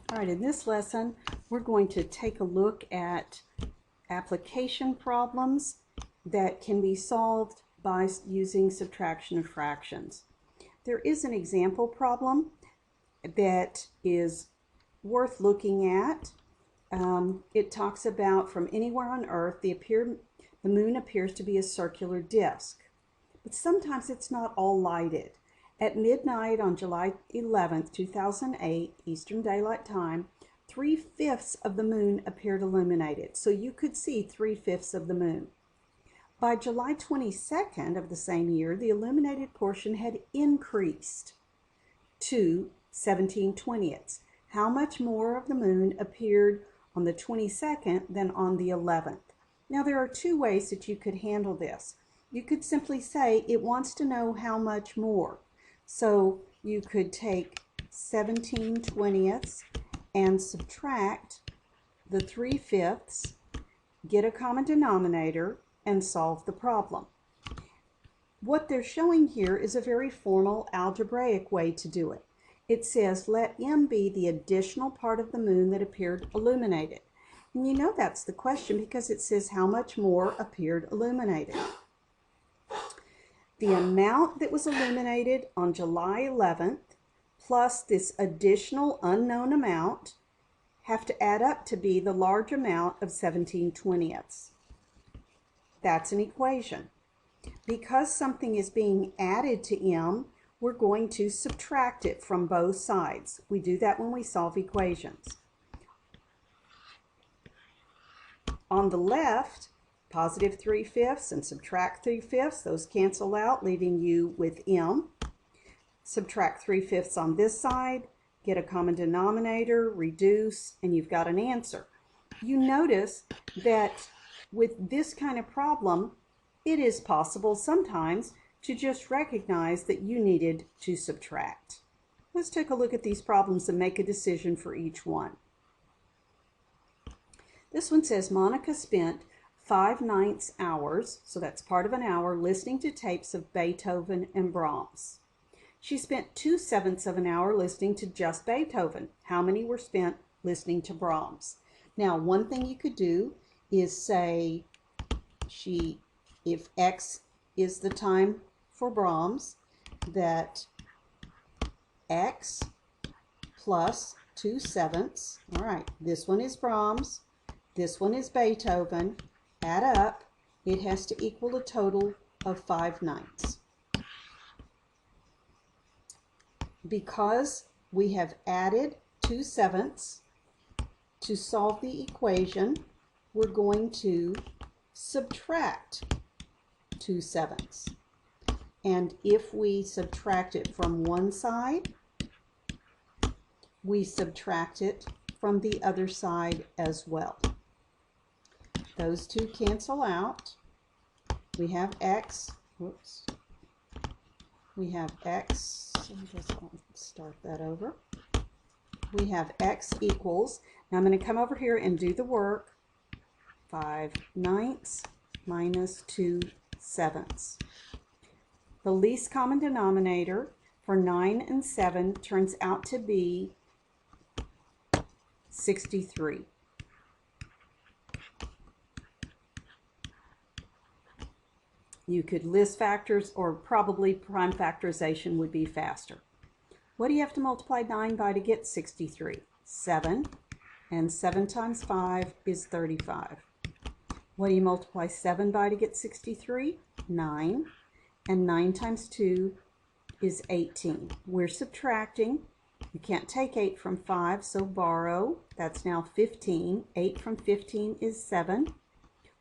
All right, in this lesson, we're going to take a look at application problems that can be solved by using subtraction of fractions. There is an example problem that is worth looking at. It talks about from anywhere on Earth, the moon appears to be a circular disk, but sometimes it's not all lighted. At midnight on July 11th, 2008, Eastern Daylight Time, 3/5 of the moon appeared illuminated. So you could see 3/5 of the moon. By July 22nd of the same year, the illuminated portion had increased to 17/20. How much more of the moon appeared on the 22nd than on the 11th? Now there are two ways that you could handle this. You could simply say it wants to know how much more. So you could take 17/20 and subtract the 3/5, get a common denominator, and solve the problem. What they're showing here is a very formal algebraic way to do it. It says let M be the additional part of the moon that appeared illuminated. And you know that's the question because it says how much more appeared illuminated. The amount that was illuminated on July 11th plus this additional unknown amount have to add up to be the large amount of 17/20. That's an equation. Because something is being added to M, we're going to subtract it from both sides. We do that when we solve equations. On the left, positive 3/5 and subtract 3/5, those cancel out, leaving you with M. Subtract 3/5 on this side, get a common denominator, reduce, and you've got an answer. You notice that with this kind of problem, it is possible sometimes to just recognize that you needed to subtract. Let's take a look at these problems and make a decision for each one. This one says Monica spent 5/9 hours, so that's part of an hour, listening to tapes of Beethoven and Brahms. She spent 2/7 of an hour listening to just Beethoven. How many were spent listening to Brahms? Now, one thing you could do is say if X is the time for Brahms, that X plus 2/7. All right, this one is Brahms, this one is Beethoven. Add up, it has to equal a total of 5/9. Because we have added 2/7 to solve the equation, we're going to subtract 2/7. And if we subtract it from one side, we subtract it from the other side as well. Those two cancel out. We have X, we have X, start that over. We have X equals, now I'm going to come over here and do the work, 5/9 minus 2/7. The least common denominator for 9 and 7 turns out to be 63. You could list factors, or probably prime factorization would be faster. What do you have to multiply 9 by to get 63? 7, and 7 times 5 is 35. What do you multiply 7 by to get 63? 9, and 9 times 2 is 18. We're subtracting. You can't take 8 from 5, so borrow. That's now 15. 8 from 15 is 7.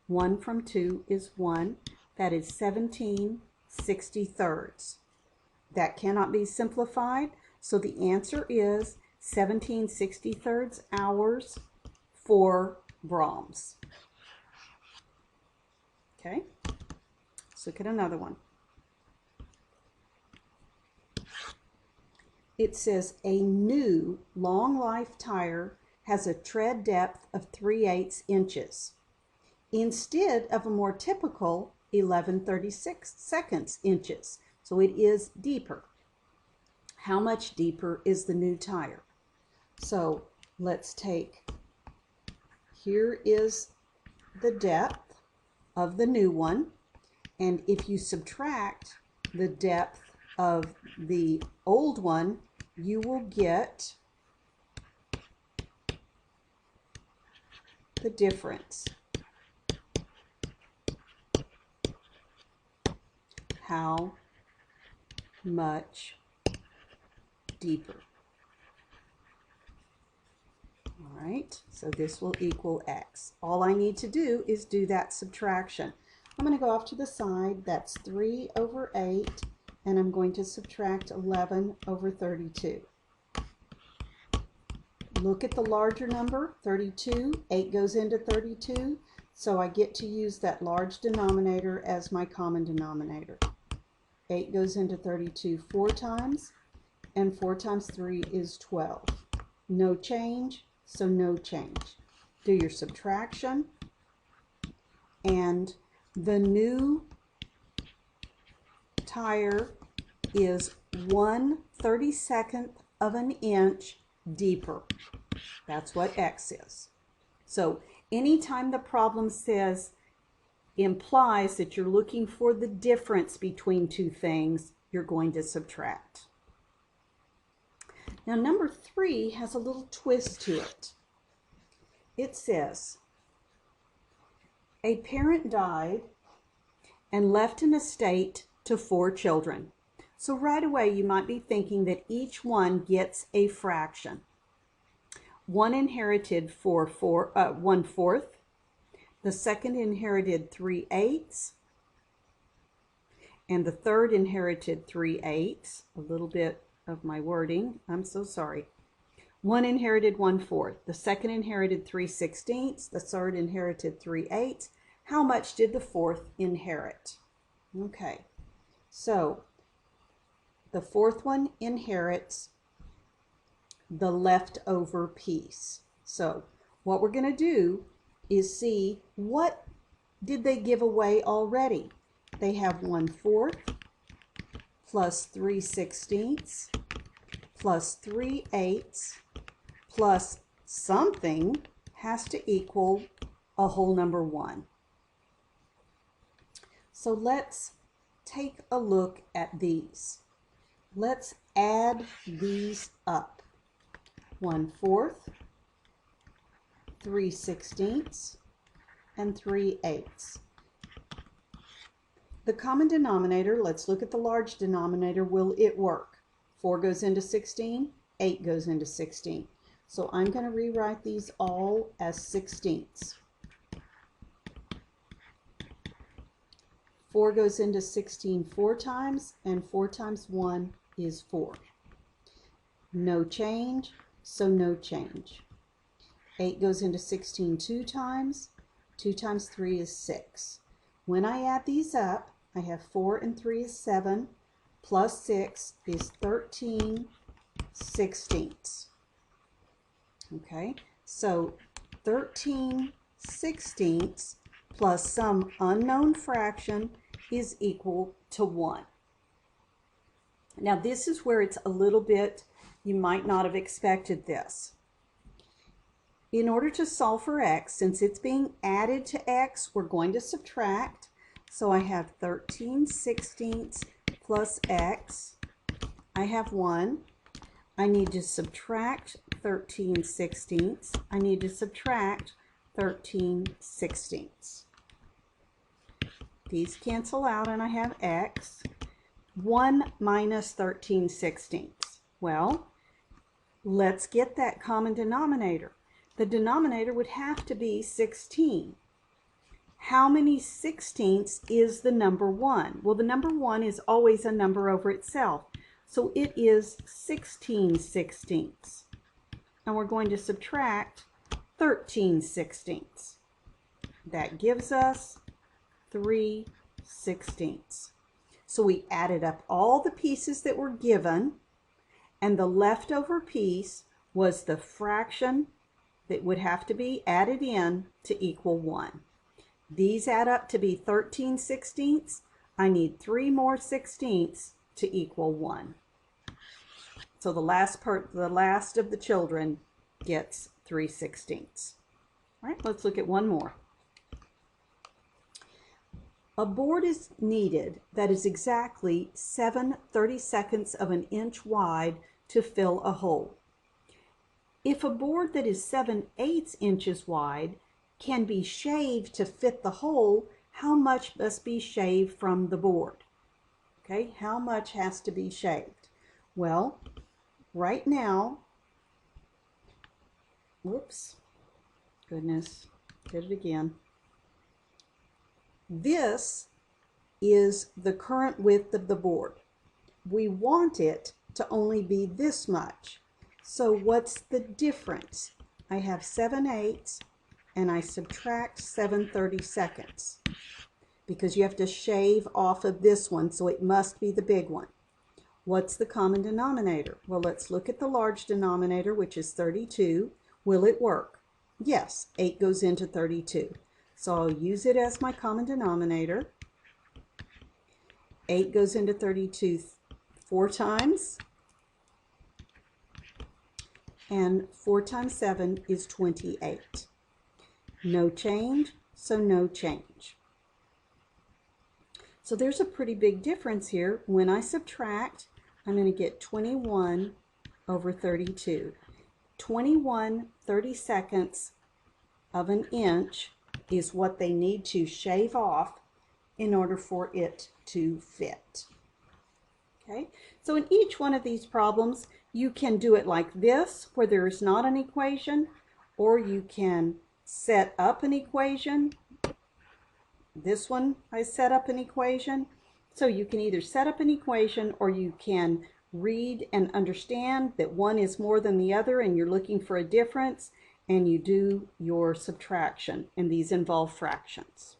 1 from 2 is 1. That is 17/63. That cannot be simplified, so the answer is 17/63 hours for Brahms. Okay, let's look at another one. It says a new long life tire has a tread depth of 3/8 inches instead of a more typical 11/36 inches. So it is deeper. How much deeper is the new tire? So let's take, here is the depth of the new one, and if you subtract the depth of the old one, you will get the difference. How much deeper? All right, so this will equal x. All I need to do is do that subtraction. I'm going to go off to the side. That's 3 over 8, and I'm going to subtract 11 over 32. Look at the larger number, 32. 8 goes into 32, so I get to use that large denominator as my common denominator. 8 goes into 32 4 times, and 4 times 3 is 12. No change, so no change. Do your subtraction, and the new tire is 1/32 of an inch deeper. That's what x is. So anytime the problem implies that you're looking for the difference between two things, you're going to subtract. Now number 3 has a little twist to it. It says, a parent died and left an estate to 4 children. So right away you might be thinking that each one gets a fraction. One inherited 1/4, the second inherited 3/8, and the third inherited 3/8. A little bit of my wording, I'm so sorry. One inherited 1/4, the second inherited 3/16, the third inherited 3/8. How much did the fourth inherit? Okay, so the fourth one inherits the leftover piece. So what we're going to do is see what did they give away already. They have 1/4 plus 3/16 plus 3/8 plus something has to equal a whole number 1. So let's take a look at these. Let's add these up. 1/4, 3/16, and 3/8. The common denominator, let's look at the large denominator. Will it work? 4 goes into 16, 8 goes into 16. So I'm going to rewrite these all as 16ths. 4 goes into 16 4 times, and 4 times 1 is 4. No change, so no change. 8 goes into 16 2 times. 2 times 3 is 6. When I add these up, I have 4 and 3 is 7, plus 6 is 13/16. Okay, so 13/16 plus some unknown fraction is equal to 1. Now this is where it's a little bit, you might not have expected this. In order to solve for x, since it's being added to x, we're going to subtract. So I have 13/16 plus x. I have 1. I need to subtract 13/16. I need to subtract 13/16. These cancel out and I have x. 1 minus 13/16. Well, let's get that common denominator. The denominator would have to be 16. How many 16ths is the number 1? Well, the number 1 is always a number over itself. So it is 16/16. And we're going to subtract 13/16. That gives us 3/16. So we added up all the pieces that were given, and the leftover piece was the fraction that would have to be added in to equal 1. These add up to be 13/16. I need 3 more 16ths to equal 1. So the last of the children gets 3/16. All right, let's look at one more. A board is needed that is exactly 7/32 of an inch wide to fill a hole. If a board that is 7/8 inches wide can be shaved to fit the hole, how much must be shaved from the board? Okay, how much has to be shaved? Well, right now, whoops, goodness, did it again. This is the current width of the board. We want it to only be this much. So what's the difference? I have 7/8 and I subtract 7/32 because you have to shave off of this one, so it must be the big one. What's the common denominator? Well, let's look at the large denominator, which is 32. Will it work? Yes, 8 goes into 32. So I'll use it as my common denominator. 8 goes into 32 4 times. And 4 times 7 is 28. No change, so no change. So there's a pretty big difference here. When I subtract, I'm going to get 21 over 32. 21/32 of an inch is what they need to shave off in order for it to fit. Okay, so in each one of these problems, you can do it like this, where there is not an equation, or you can set up an equation. This one, I set up an equation. So you can either set up an equation, or you can read and understand that one is more than the other and you're looking for a difference, and you do your subtraction, and these involve fractions.